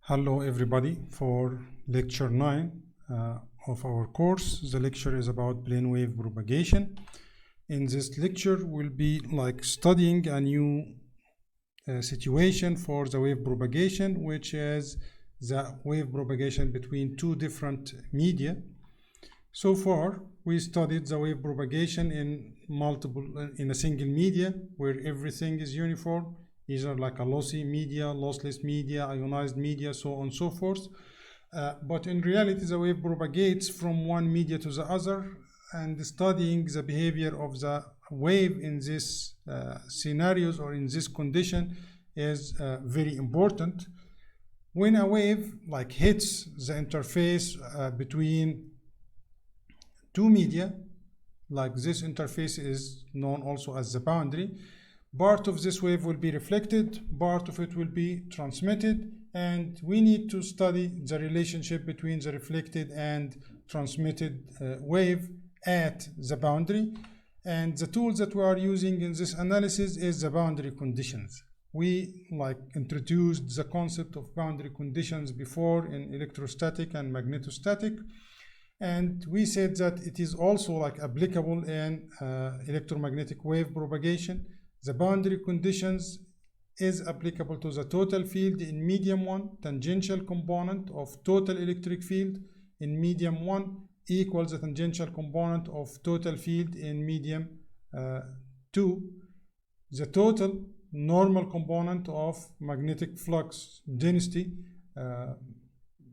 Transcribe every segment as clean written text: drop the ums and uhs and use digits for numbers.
Hello everybody for lecture 9 of our course. The lecture is about plane wave propagation. In this lecture we'll be studying a new situation for the wave propagation, which is the wave propagation between two different media. So far we studied the wave propagation in a single media where everything is uniform, either like a lossy media, lossless media, ionized media, so on and so forth. But in reality, the wave propagates from one media to the other, and studying the behavior of the wave in these scenarios or in this condition is very important. When a wave hits the interface between two media, this interface is known also as the boundary. Part of this wave will be reflected, part of it will be transmitted, and we need to study the relationship between the reflected and transmitted wave at the boundary. And the tool that we are using in this analysis is the boundary conditions. We introduced the concept of boundary conditions before in electrostatic and magnetostatic, and we said that it is also applicable in electromagnetic wave propagation. The boundary conditions is applicable to the total field in medium 1, tangential component of total electric field in medium 1 equals the tangential component of total field in medium 2. The total normal component of magnetic flux density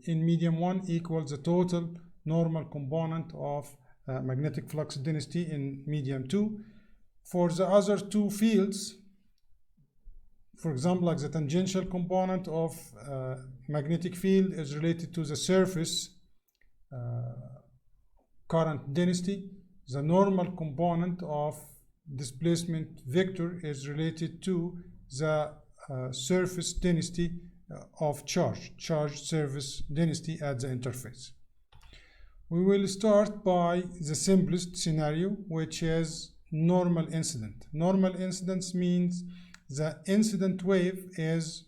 in medium 1 equals the total normal component of magnetic flux density in medium 2. For the other two fields, for example, the tangential component of magnetic field is related to the surface current density. The normal component of displacement vector is related to the surface density of charge surface density at the interface. We will start by the simplest scenario, which is normal incident. Normal incidence means the incident wave is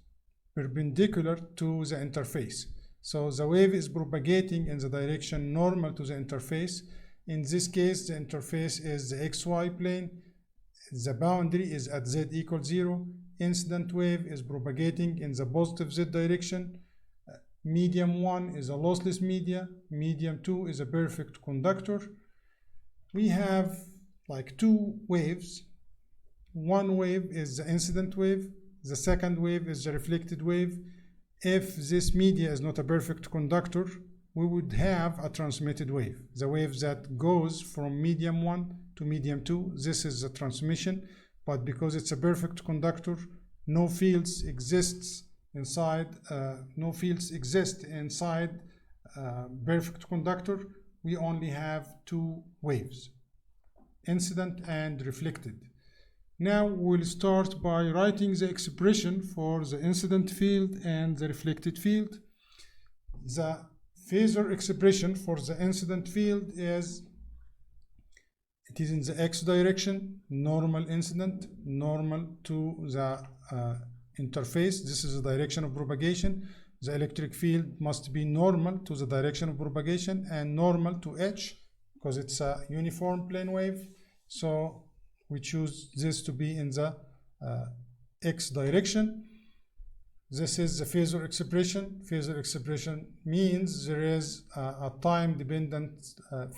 perpendicular to the interface. So the wave is propagating in the direction normal to the interface. In this case, the interface is the XY plane. The boundary is at Z equals 0. Incident wave is propagating in the positive Z direction. Medium 1 is a lossless media. Medium 2 is a perfect conductor. We have two waves. One wave is the incident wave, the second wave is the reflected wave. If this media is not a perfect conductor, we would have a transmitted wave, the wave that goes from medium 1 to medium 2. This is the transmission, but because it's a perfect conductor, no fields exist inside perfect conductor. We only have two waves, incident and reflected. Now we'll start by writing the expression for the incident field and the reflected field. The phasor expression for the incident field is in the x direction, normal incident, normal to the interface. This is the direction of propagation. The electric field must be normal to the direction of propagation and normal to h, because it's a uniform plane wave. So we choose this to be in the x direction. This is the phasor expression. Phasor expression means there is a time dependent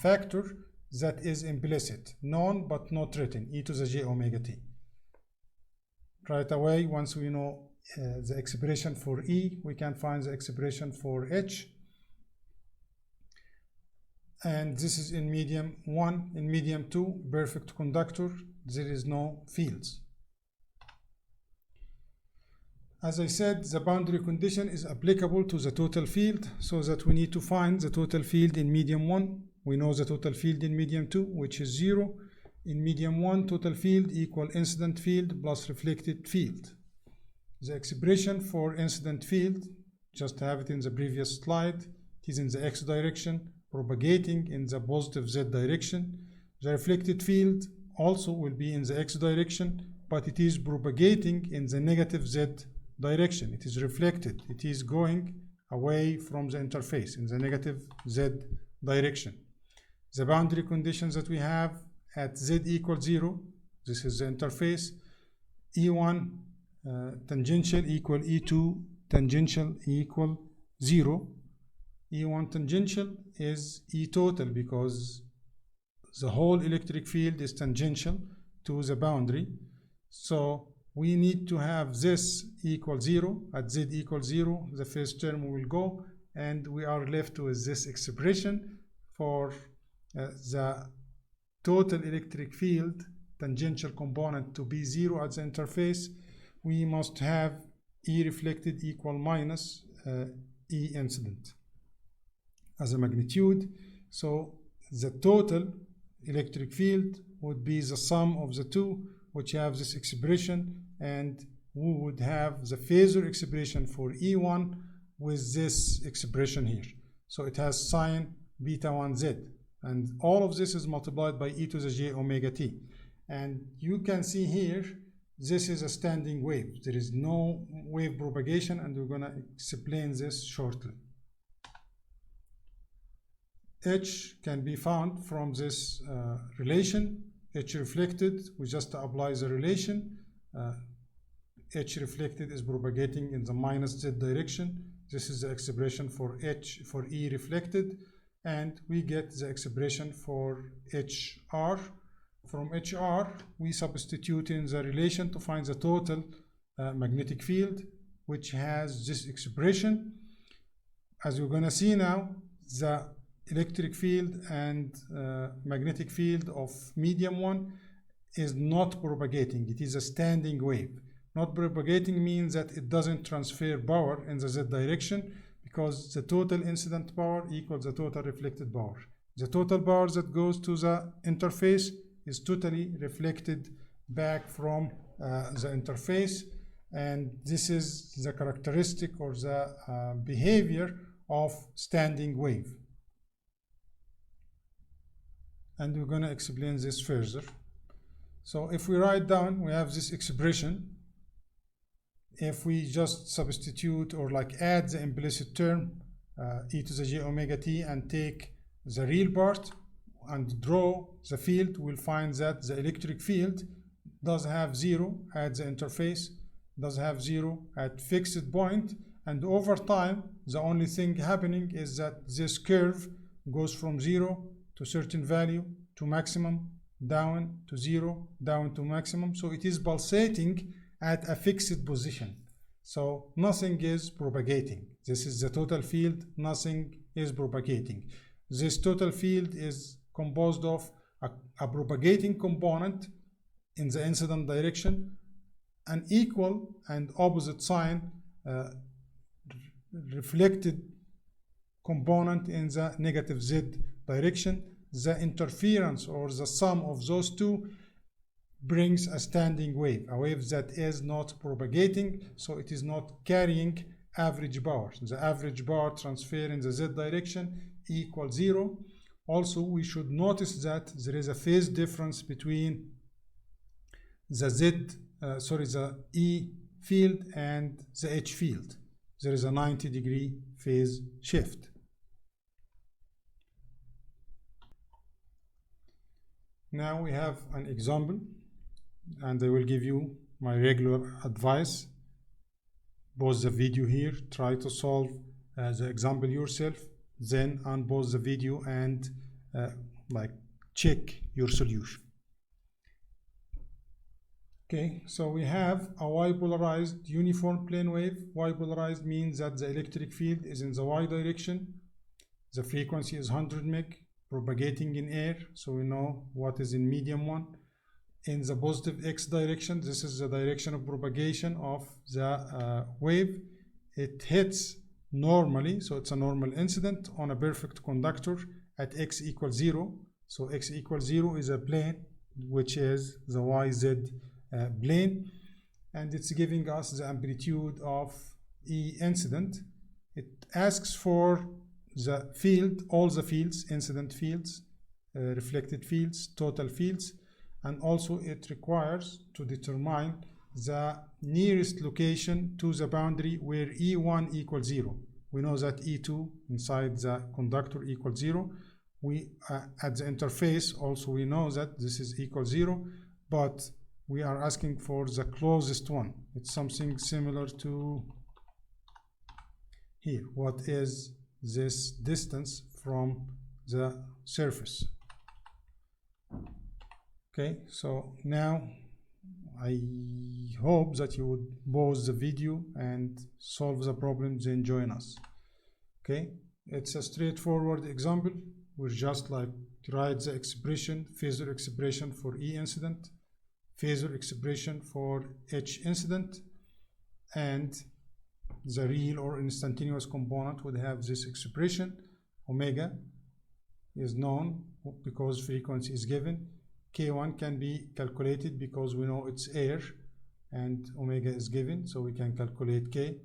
factor that is implicit, known but not written, e to the j omega t. Right away, once we know the expression for E, we can find the expression for H. And this is in medium 1. In medium 2, perfect conductor, there is no fields. As I said, the boundary condition is applicable to the total field, so that we need to find the total field in medium 1. We know the total field in medium 2, which is 0. In medium 1, total field equal incident field plus reflected field. The expression for incident field, just have it in the previous slide, it is in the x direction, propagating in the positive Z direction. The reflected field also will be in the x direction, but it is propagating in the negative Z direction. It is reflected. It is going away from the interface in the negative Z direction. The boundary conditions that we have at Z equals 0, this is the interface, E1 tangential equal E2 tangential equal 0. E1 tangential is E total because the whole electric field is tangential to the boundary. So we need to have this equal 0. At Z equals 0, the first term will go, and we are left with this expression for the total electric field tangential component to be 0 at the interface. We must have E reflected equal minus E incident as a magnitude. So the total electric field would be the sum of the two, which have this expression, and we would have the phasor expression for E1 with this expression here. So it has sine beta 1z, and all of this is multiplied by e to the j omega t. And you can see here, this is a standing wave. There is no wave propagation, and we're going to explain this shortly. H can be found from this relation. H reflected, we just apply the relation. H reflected is propagating in the minus z direction. This is the expression for H for E reflected, and we get the expression for HR. From HR, we substitute in the relation to find the total magnetic field, which has this expression. As we're going to see now, the electric field and magnetic field of medium 1 is not propagating. It is a standing wave. Not propagating means that it doesn't transfer power in the z direction, because the total incident power equals the total reflected power. The total power that goes to the interface is totally reflected back from the interface, and this is the characteristic or the behavior of standing wave. And we're going to explain this further. So if we write down, we have this expression. If we just substitute or like add the implicit term e to the j omega t and take the real part and draw the field, we'll find that the electric field does have 0 at the interface, does have 0 at fixed point, and over time the only thing happening is that this curve goes from 0 to certain value to maximum, down to 0, down to maximum. So it is pulsating at a fixed position. So nothing is propagating. This is the total field, nothing is propagating. This total field is composed of a propagating component in the incident direction, an equal and opposite sign reflected component in the negative z direction. The interference or the sum of those two brings a standing wave, a wave that is not propagating, so it is not carrying average power. The average power transfer in the z direction equals 0. Also, we should notice that there is a phase difference between the E field and the H field. There is a 90-degree phase shift. Now we have an example, and I will give you my regular advice. Pause the video here, try to solve the example yourself, then unpause the video and check your solution. Okay, so we have a y-polarized uniform plane wave. Y-polarized means that the electric field is in the y direction. The frequency is 100 meg, propagating in air, so we know what is in medium 1. In the positive x direction, this is the direction of propagation of the wave. It hits normally, so it's a normal incident on a perfect conductor at x equals 0. So x equals 0 is a plane, which is the yz plane, and it's giving us the amplitude of E incident. It asks for the field, all the fields, incident fields, reflected fields, total fields, and also it requires to determine the nearest location to the boundary where E1 equals 0. we know that E2 inside the conductor equals 0. We at the interface also we know that this is equal 0, but we are asking for the closest one. It's something similar to here. What is this distance from the surface? Okay, so now I hope that you would pause the video and solve the problem, then join us. Okay, it's a straightforward example. We're just like write the expression, phasor expression for E incident, phasor expression for H incident, and the real or instantaneous component would have this expression. Omega is known because frequency is given. K1 can be calculated because we know it's air and omega is given, so we can calculate K.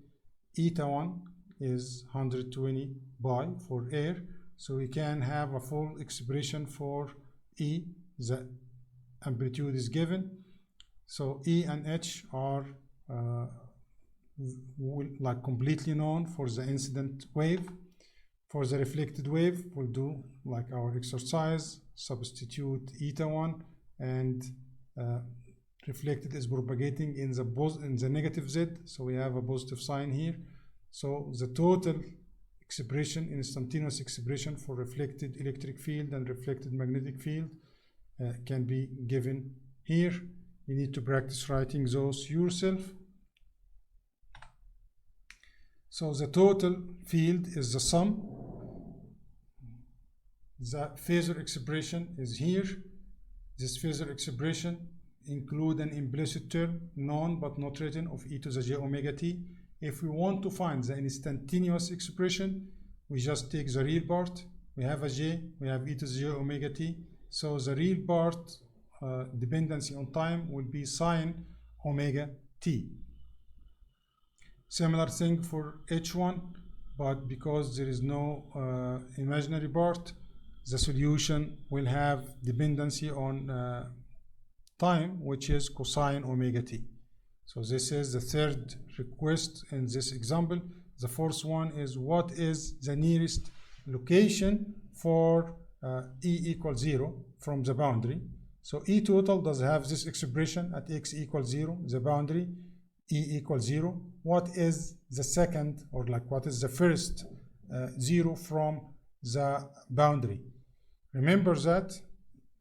Eta 1 is 120 pi for air, so we can have a full expression for E. The amplitude is given, so E and H are like completely known for the incident wave. For the reflected wave, we'll do like our exercise, substitute eta 1, and reflected is propagating in the negative z, so we have a positive sign here. So the total expression, instantaneous expression for reflected electric field and reflected magnetic field can be given here. You need to practice writing those yourself. So the total field is the sum. The phasor expression is here. This phasor expression includes an implicit term, known but not written, of e to the j omega t. If we want to find the instantaneous expression, we just take the real part. We have a j, we have e to the j omega t. So the real part dependency on time will be sine omega t. Similar thing for h1, but because there is no imaginary part, the solution will have dependency on time, which is cosine omega t. So this is the third request in this example. The fourth one is what is the nearest location for E equals 0 from the boundary. So E total does have this expression at x equals 0, the boundary E equals 0. What is the second, or like what is the first 0 from the boundary? Remember that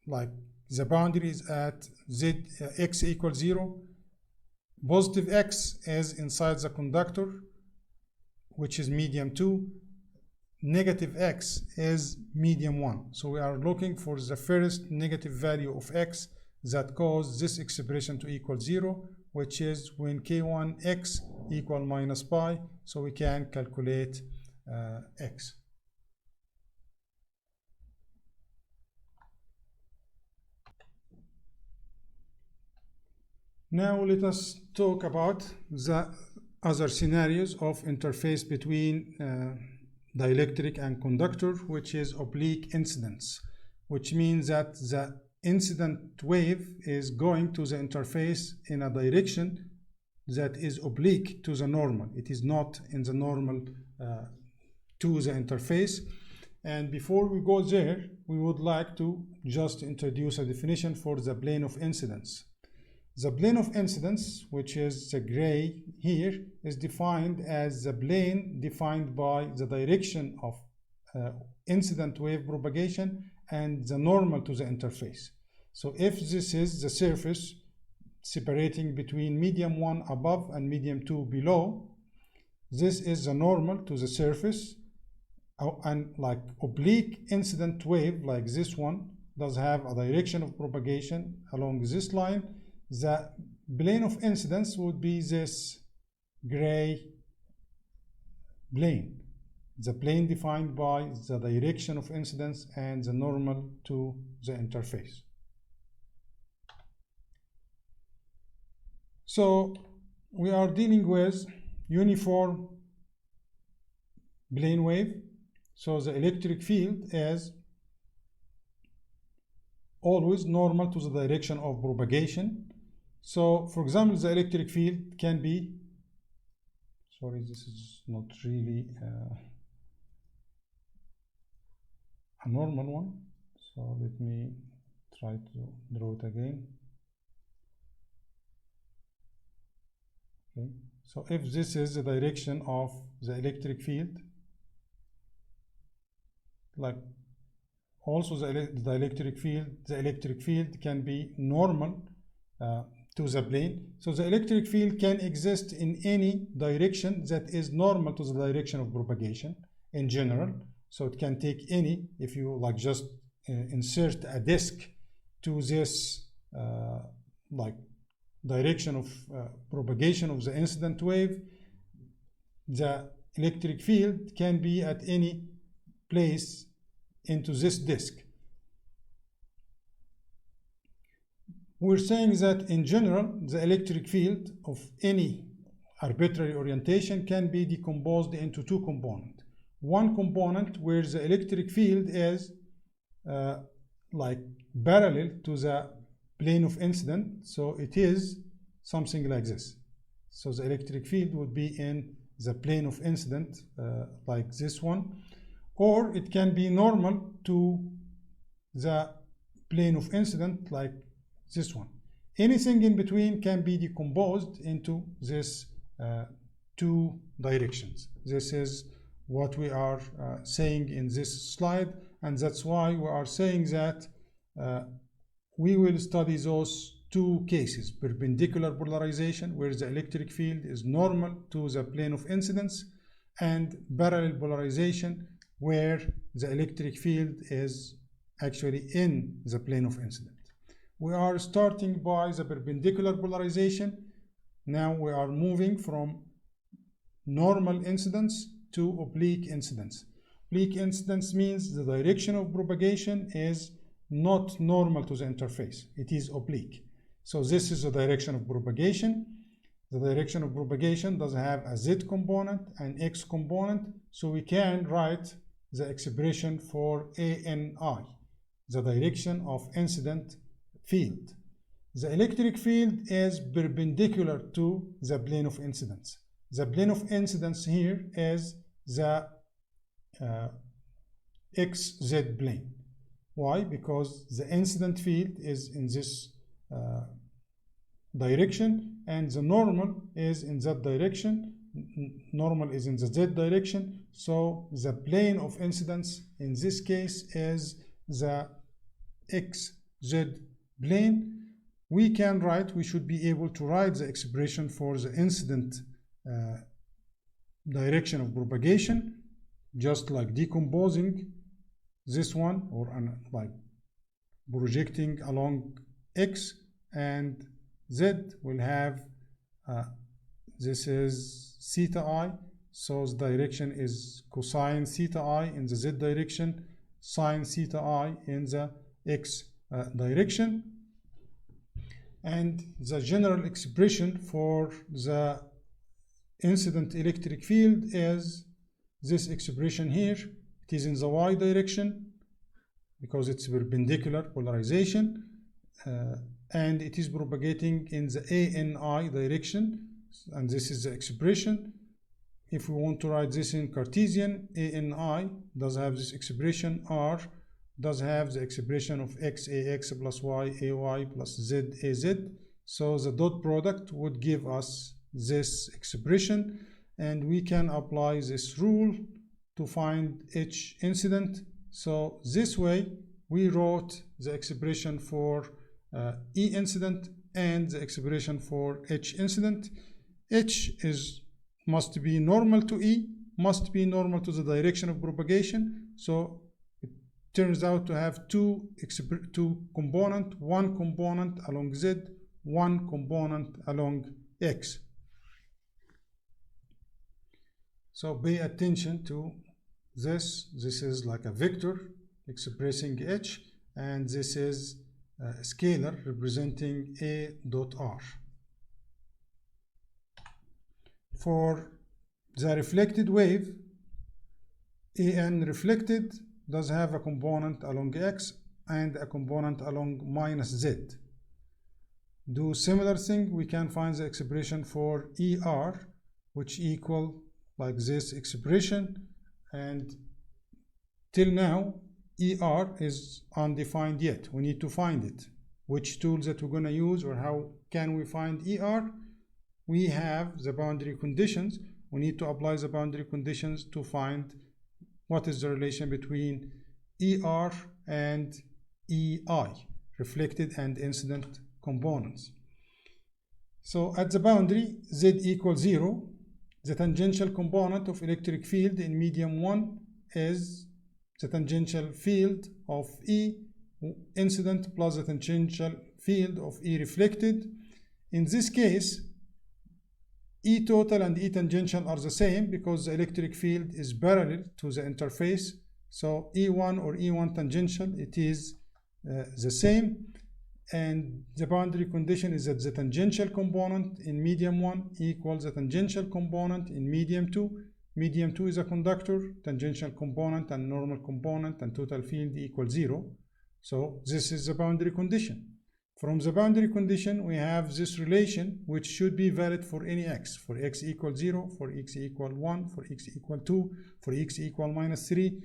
like the boundary is at z x equals 0. Positive x is inside the conductor, which is medium 2. Negative x is medium 1. So we are looking for the first negative value of x that causes this expression to equal 0, which is when k1x equal minus pi. So we can calculate x. Now let us talk about the other scenarios of interface between dielectric and conductor, which is oblique incidence, which means that the incident wave is going to the interface in a direction that is oblique to the normal. It is not in the normal to the interface. And before we go there, we would like to just introduce a definition for the plane of incidence. The plane of incidence, which is the gray here, is defined as the plane defined by the direction of incident wave propagation and the normal to the interface. So if this is the surface separating between medium 1 above and medium 2 below, this is the normal to the surface, and like oblique incident wave like this one does have a direction of propagation along this line. The plane of incidence would be this gray plane, the plane defined by the direction of incidence and the normal to the interface. So we are dealing with uniform plane wave. So the electric field is always normal to the direction of propagation. So, for example, the electric field can be, sorry, this is not really a normal one, so let me try to draw it again. Okay, so if this is the direction of the electric field, like also the electric field can be normal to the plane. So the electric field can exist in any direction that is normal to the direction of propagation in general. So it can take any, if you like just insert a disk to this like direction of propagation of the incident wave, the electric field can be at any place into this disk. We're saying that in general, the electric field of any arbitrary orientation can be decomposed into two components. One component where the electric field is like parallel to the plane of incident, so it is something like this. So the electric field would be in the plane of incident like this one, or it can be normal to the plane of incident like this one. Anything in between can be decomposed into this two directions. This is what we are saying in this slide, and that's why we are saying that we will study those two cases: perpendicular polarization, where the electric field is normal to the plane of incidence, and parallel polarization, where the electric field is actually in the plane of incident. We are starting by the perpendicular polarization. Now we are moving from normal incidence to oblique incidence. Oblique incidence means the direction of propagation is not normal to the interface. It is oblique. So this is the direction of propagation. The direction of propagation does have a z component and x component, so we can write the expression for ANI, the direction of incident field. The electric field is perpendicular to the plane of incidence. The plane of incidence here is the XZ plane. Why? Because the incident field is in this direction, and the normal is in that direction. Normal is in the Z direction, so the plane of incidence in this case is the XZ plane. We should be able to write the expression for the incident direction of propagation, just like decomposing this one, or like projecting along X, and Z will have this is theta I, so the direction is cosine theta I in the Z direction, sine theta I in the X direction. And the general expression for the incident electric field is this expression here. It is in the Y direction because it's perpendicular polarization, and it is propagating in the ANI direction, and this is the expression. If we want to write this in Cartesian, ANI does have this expression, R does have the expression of XAX plus YAY plus ZAZ. So the dot product would give us this expression, and we can apply this rule to find H incident. So this way we wrote the expression for E incident and the expression for H incident. H must be normal to E, must be normal to the direction of propagation. So it turns out to have two components, one component along Z, one component along X. So pay attention to this. This is like a vector expressing H, and this is a scalar representing A dot R. For the reflected wave, AN reflected does have a component along X and a component along minus Z. Do similar thing, we can find the expression for ER which equal like this expression, and till now ER is undefined yet. We need to find it. Which tools that we're going to use, or how can we find ER? We have the boundary conditions. We need to apply the boundary conditions to find what is the relation between ER and EI, reflected and incident components. So at the boundary Z equals 0, the tangential component of electric field in medium 1 is the tangential field of E incident plus the tangential field of E reflected. In this case, E total and E tangential are the same because the electric field is parallel to the interface. So E1 or E1 tangential, it is the same. And the boundary condition is that the tangential component in medium 1 equals the tangential component in medium 2. Medium 2 is a conductor, tangential component and normal component and total field equals 0. So this is the boundary condition. From the boundary condition, we have this relation which should be valid for any x. For x equals 0, for x equal 1, for x equal 2, for x equal -3.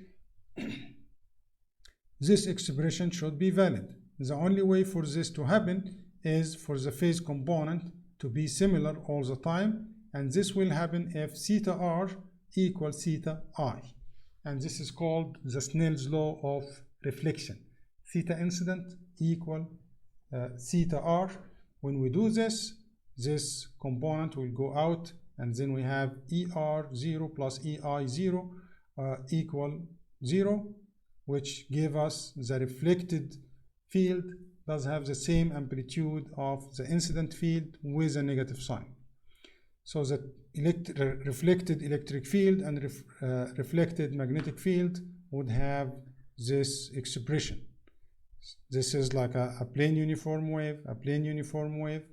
This expression should be valid. The only way for this to happen is for the phase component to be similar all the time, and this will happen if theta r equals theta I. And this is called the Snell's law of reflection. Theta incident equal theta r. When we do this, this component will go out, and then we have ER0 plus EI0 equal 0, which give us the reflected field does have the same amplitude of the incident field with a negative sign. So the reflected electric field and reflected magnetic field would have this expression. This is like a plane uniform wave, a plane uniform wave.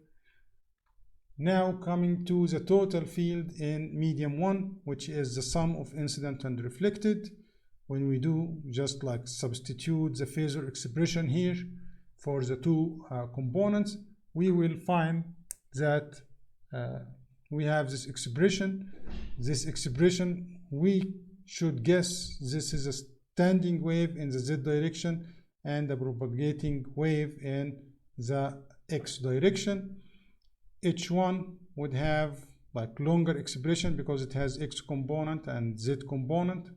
Now coming to the total field in medium 1, which is the sum of incident and reflected. When we do just like substitute the phasor expression here for the two components, we will find that we have this expression. This expression, we should guess this is a standing wave in the z direction and a propagating wave in the x direction. Each one would have like longer expression because it has x component and z component.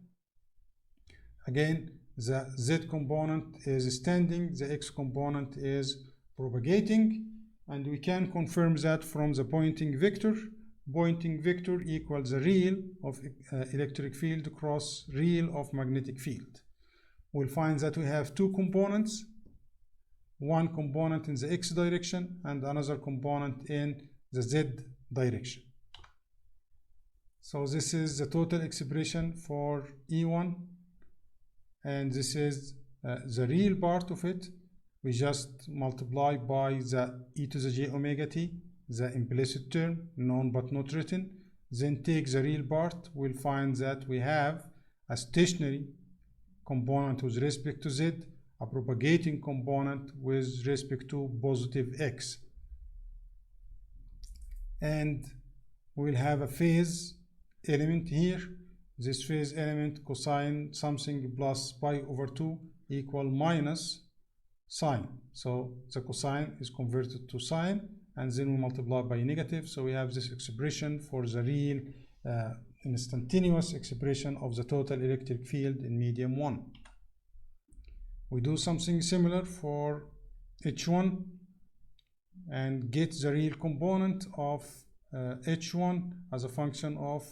Again, the z component is standing, the x component is propagating, and we can confirm that from the Poynting vector. Poynting vector equals the real of electric field cross real of magnetic field. We'll find that we have two components, one component in the x direction and another component in the z direction. So this is the total expression for E1, and this is the real part of it. We just multiply by the e to the j omega t, the implicit term, known but not written, then take the real part. We'll find that we have a stationary component with respect to z, a propagating component with respect to positive x. And we'll have a phase element here. This phase element cosine something plus pi over 2 equal minus sine. So the cosine is converted to sine, and then we multiply by negative. So we have this expression for the real instantaneous expression of the total electric field in medium 1. We do something similar for H1 and get the real component of H1 as a function of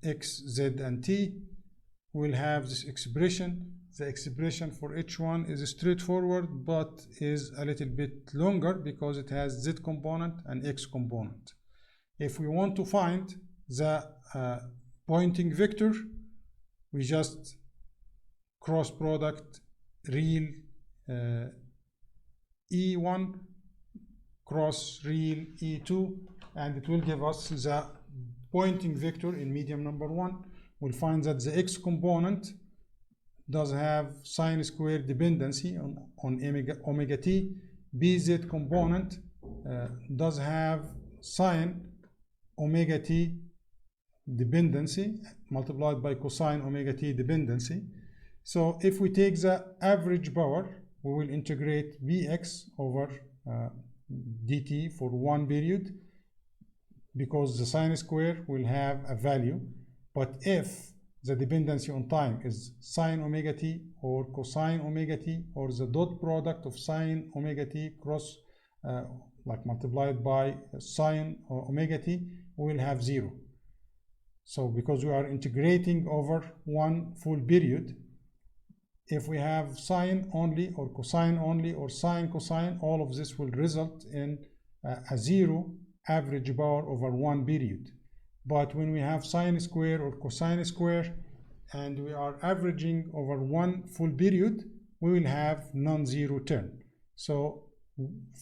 x, z, and t. We'll have this expression. The expression for H1 is straightforward, but is a little bit longer because it has z component and x component. If we want to find the Poynting vector, we just cross product real E1 cross real E2, and it will give us the Poynting vector in medium number 1. We'll find that the x component does have sine squared dependency on omega t. Bz component does have sine omega t dependency multiplied by cosine omega t dependency. So if we take the average power, we will integrate Vx over dt for one period, because the sine square will have a value. But if the dependency on time is sine omega t or cosine omega t, or the dot product of sine omega t cross like multiplied by sine omega t, we will have 0. So because we are integrating over one full period, if we have sine only or cosine only or sine cosine, all of this will result in a 0 average power over one period. But when we have sine square or cosine square and we are averaging over one full period, we will have non-zero term. So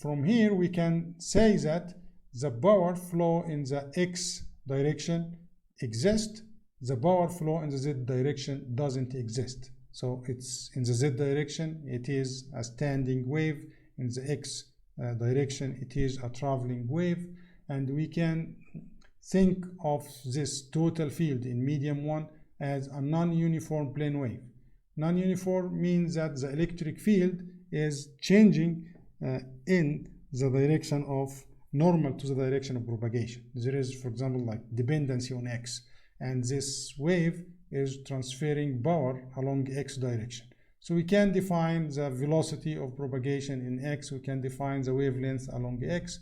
from here we can say that the power flow in the x direction exists, the power flow in the z direction doesn't exist. So it's in the z direction it is a standing wave, in the x direction it is a traveling wave, and we can think of this total field in medium 1 as a non-uniform plane wave. Non-uniform means that the electric field is changing in the direction of normal to the direction of propagation. There is, for example, like dependency on x, and this wave is transferring power along x direction. So we can define the velocity of propagation in x, we can define the wavelength along x,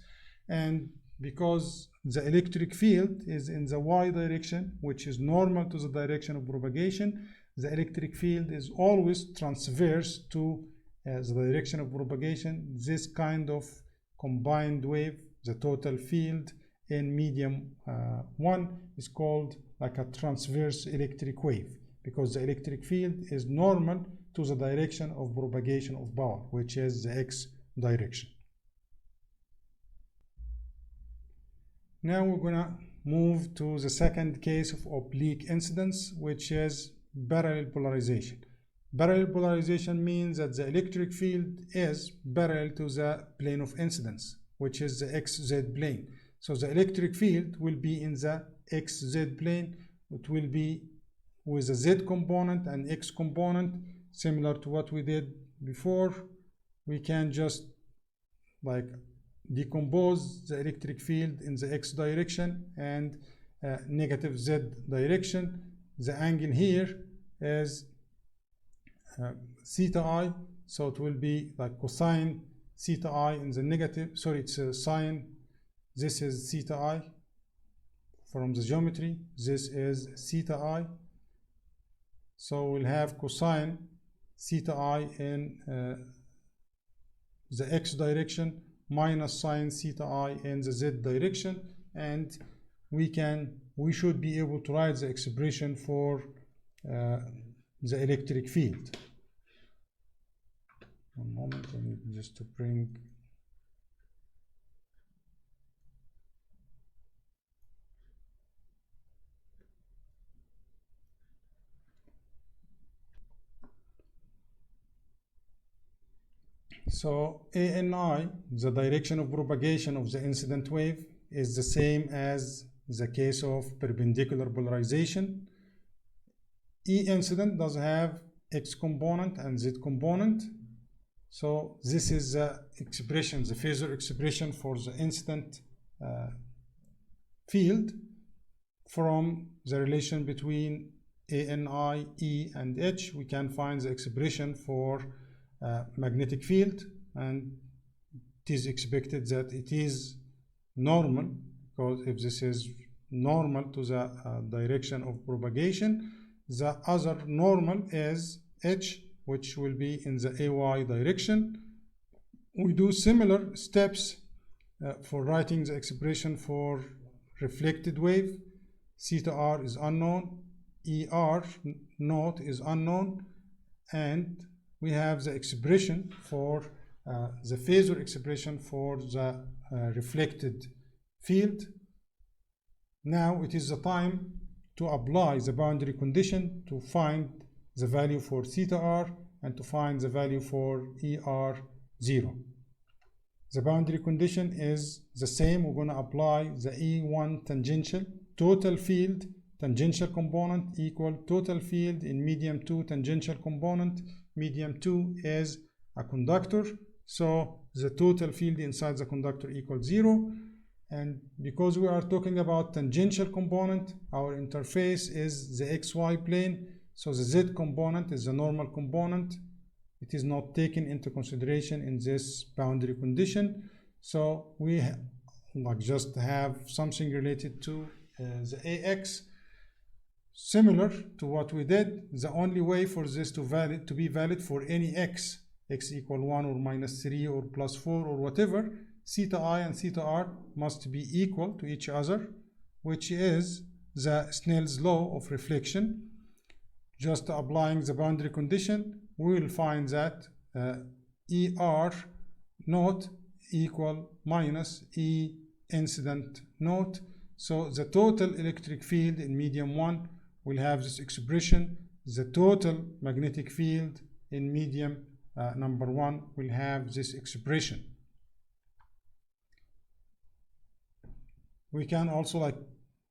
and because the electric field is in the y direction, which is normal to the direction of propagation, the electric field is always transverse to the direction of propagation. This kind of combined wave, the total field in medium 1, is called like a transverse electric wave, because the electric field is normal to the direction of propagation of power, which is the x direction. Now we're gonna move to the second case of oblique incidence, which is parallel polarization. Parallel polarization means that the electric field is parallel to the plane of incidence, which is the xz plane. So the electric field will be in the xz plane. It will be with a z component and x component, similar to what we did before. We can just like decompose the electric field in the x direction and negative z direction. The angle here is theta I, so it will be like cosine theta I in the negative, sorry, it's a sine, this is theta I from the geometry, this is theta I, so we'll have cosine theta I in the x direction minus sine theta I in the z direction, and we should be able to write the expression for the electric field. One moment, I need just to bring so ANI, the direction of propagation of the incident wave, is the same as the case of perpendicular polarization. E incident does have x component and z component. So this is the expression, the phasor expression for the incident field from the relation between ANI, E, and H. We can find the expression for magnetic field, and it is expected that it is normal, because if this is normal to the direction of propagation, the other normal is H, which will be in the AY direction. We do similar steps for writing the expression for reflected wave. Theta R is unknown, ER naught is unknown, and we have the expression for the phasor expression for the reflected field. Now it is the time to apply the boundary condition to find the value for theta R and to find the value for ER0. the boundary condition is the same. We're going to apply the E1 tangential total field tangential component equal total field in medium 2 tangential component. Medium 2 is a conductor, so the total field inside the conductor equals 0. And because we are talking about tangential component, our interface is the XY plane, so the Z component is the normal component. It is not taken into consideration in this boundary condition, so we just have something related to the AX. Similar to what we did, the only way for this to be valid for any x equal 1 or minus 3 or plus 4 or whatever, theta I and theta R must be equal to each other, which is the Snell's law of reflection. Just applying the boundary condition, we will find that ER naught equal minus E incident naught. So the total electric field in medium 1 will have this expression. The total magnetic field in medium number 1 will have this expression. We can also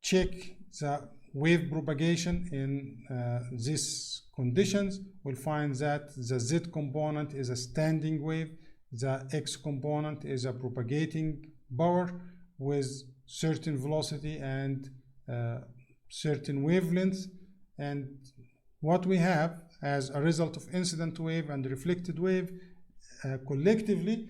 check the wave propagation in these conditions. We'll find that the Z component is a standing wave, the X component is a propagating power with certain velocity and certain wavelength, and what we have as a result of incident wave and reflected wave collectively,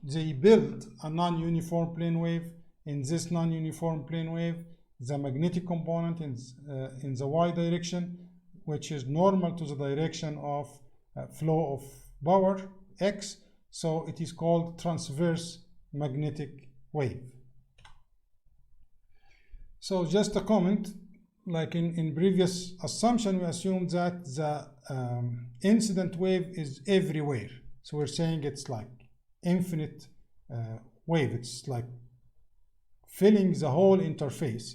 they build a non-uniform plane wave. In this non-uniform plane wave, the magnetic component in the y direction, which is normal to the direction of flow of power x, so it is called transverse magnetic wave. So just a comment, like in previous assumption, we assumed that the incident wave is everywhere. So we're saying it's like infinite wave. It's like filling the whole interface.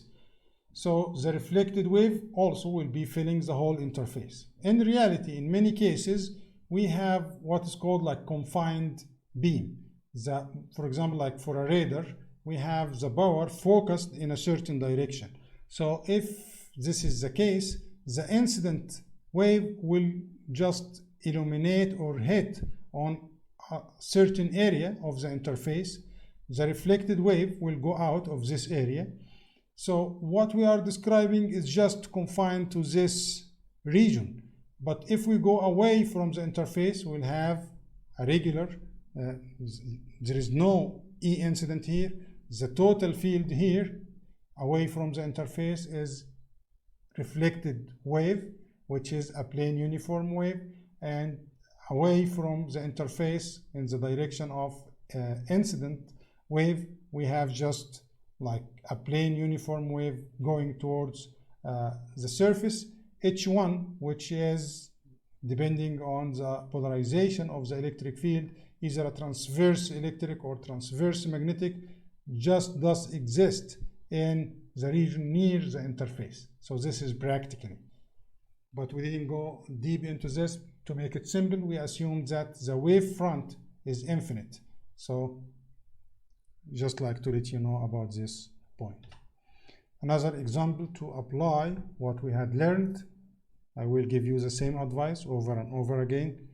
So the reflected wave also will be filling the whole interface. In reality, in many cases, we have what is called like confined beam. For example, like for a radar, we have the power focused in a certain direction. So if this is the case, the incident wave will just illuminate or hit on a certain area of the interface. The reflected wave will go out of this area. So what we are describing is just confined to this region. But if we go away from the interface, we'll have a regular, there is no E incident here. The total field here away from the interface is reflected wave, which is a plane uniform wave, and away from the interface in the direction of incident wave, we have just like a plane uniform wave going towards the surface. H1, which is depending on the polarization of the electric field, either a transverse electric or transverse magnetic, just does exist in the region near the interface. So this is practically, but we didn't go deep into this. To make it simple, we assume that the wave front is infinite. So just like to let you know about this point. Another example to apply what we had learned, I will give you the same advice over and over again.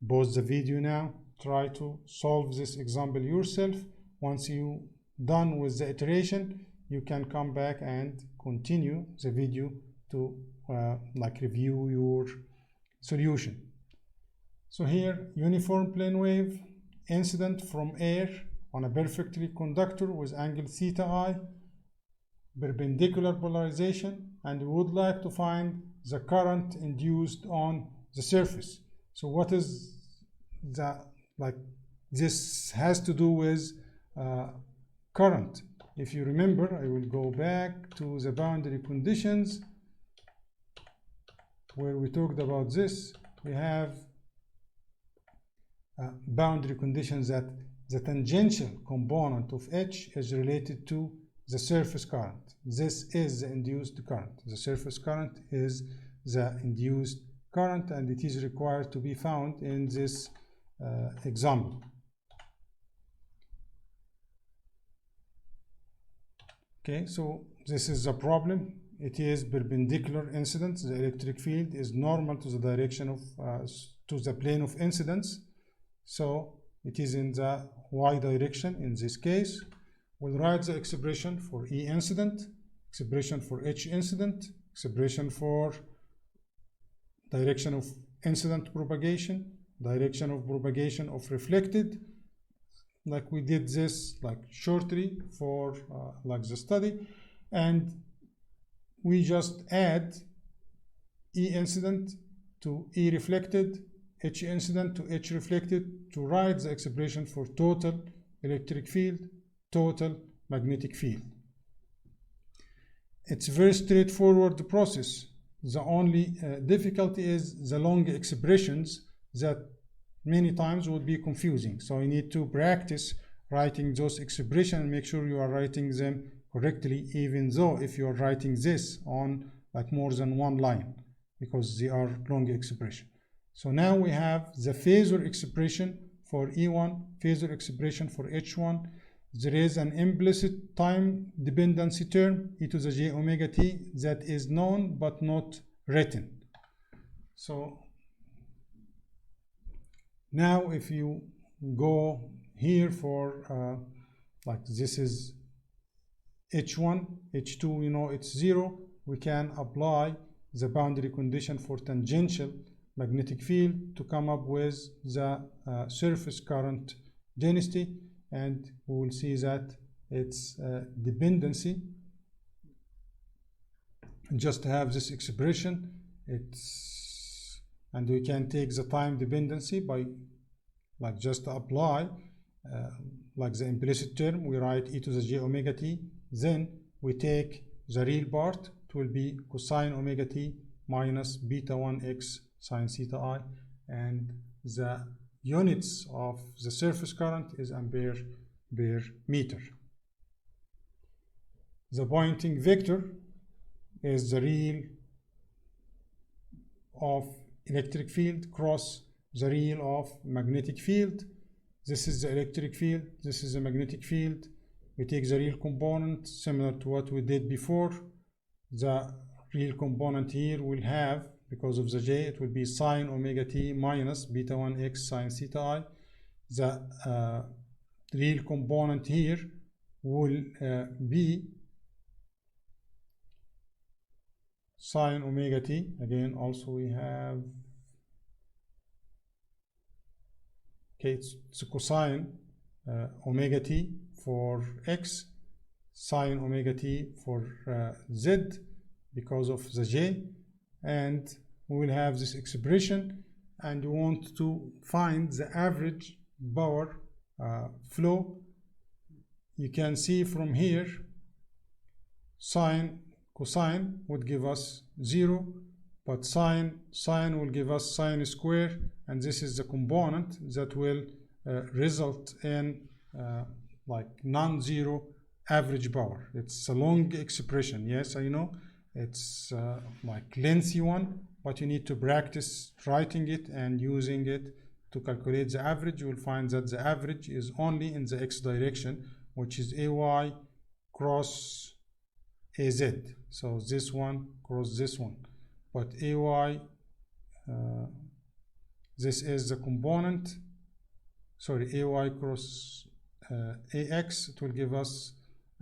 Pause the video now, try to solve this example yourself. Once you done with the iteration, you can come back and continue the video to like review your solution. So here, uniform plane wave, incident from air on a perfectly conductor with angle theta I, perpendicular polarization, and we would like to find the current induced on the surface. So what is the, like this has to do with current. If you remember, I will go back to the boundary conditions where we talked about this. We have boundary conditions that the tangential component of H is related to the surface current. This is the induced current. The surface current is the induced current, and it is required to be found in this example. Okay, so this is the problem. It is perpendicular incidence. The electric field is normal to the direction of to the plane of incidence, so it is in the y direction. In this case, we'll write the expression for E incident, expression for H incident, expression for direction of incident propagation, direction of propagation of reflected, like we did this like shortly for like the study, and we just add E incident to E reflected, H incident to H reflected to write the expression for total electric field, total magnetic field. It's a very straightforward process. The only difficulty is the long expressions that many times would be confusing. So you need to practice writing those expressions and make sure you are writing them correctly, even though if you are writing this on like more than one line, because they are long expression. So now we have the phasor expression for E1, phasor expression for H1. There is an implicit time dependency term, e to the j omega t, that is known but not written. So now if you go here for like this is H1, H2, you know it's 0, we can apply the boundary condition for tangential magnetic field to come up with the surface current density, and we will see that its dependency. Just have this expression, and we can take the time dependency by like just apply like the implicit term. We write e to the j omega t, then we take the real part. It will be cosine omega t minus beta 1x sine theta I, and the units of the surface current is ampere per meter. The Poynting vector is the real of electric field cross the real of magnetic field. This is the electric field, this is the magnetic field. We take the real component similar to what we did before. The real component here will have, because of the j, it will be sine omega t minus beta 1x sine theta I. The real component here will be sine omega t. Again, also we have, okay, it's cosine omega t for x, sine omega t for z because of the j, and we will have this expression, and we want to find the average power flow. You can see from here sine cosine would give us 0, but sine will give us sine square, and this is the component that will result in like non-zero average power. It's a long expression, yes, I know it's like lengthy one, but you need to practice writing it and using it to calculate the average. You will find that the average is only in the x direction, which is ay cross az. So this one cross this one, but ay, this is the component, sorry, ay cross ax, it will give us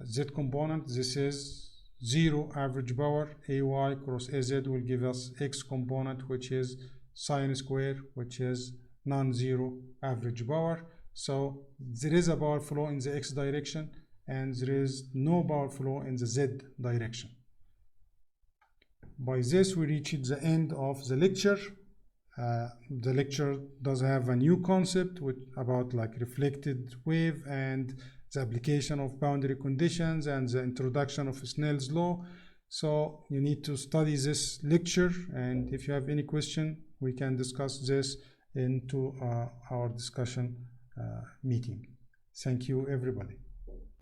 z component. This is 0 average power. Ay cross az will give us x component, which is sine square, which is non-zero average power. So there is a power flow in the x direction, and there is no power flow in the z direction. By this we reached the end of the lecture. The lecture does have a new concept about like reflected wave and the application of boundary conditions and the introduction of Snell's law. So you need to study this lecture, and if you have any question, we can discuss this into our discussion meeting. Thank you, everybody.